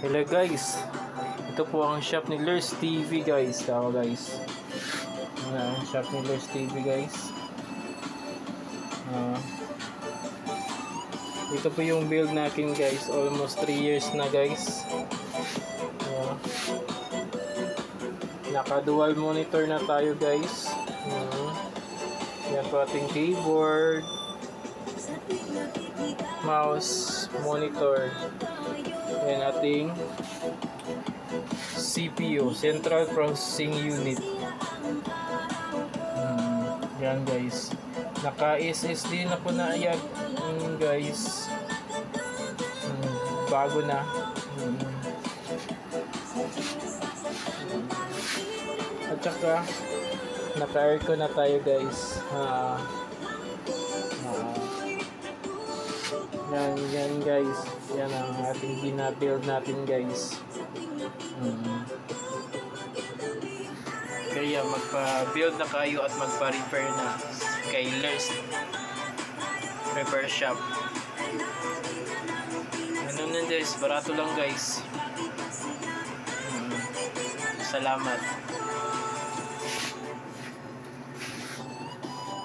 Hello guys, ito po ang shop ni Lurs TV guys. Tao guys, shop ni Lurs TV guys. Ito po yung build natin guys, almost 3 years na guys. Naka dual monitor na tayo guys. Yan po ating keyboard, mouse, monitor. Yan ating CPU, Central Processing Unit. Yan guys. Naka SSD na po na yan guys. Bago na. At saka naka aircon na tayo guys. Yan guys. Yan ang ating binabuild natin guys. Kaya magpa-build na kayo at magpa-repair na kay Lurs Repair Shop. Ano na guys, barato lang guys. Salamat.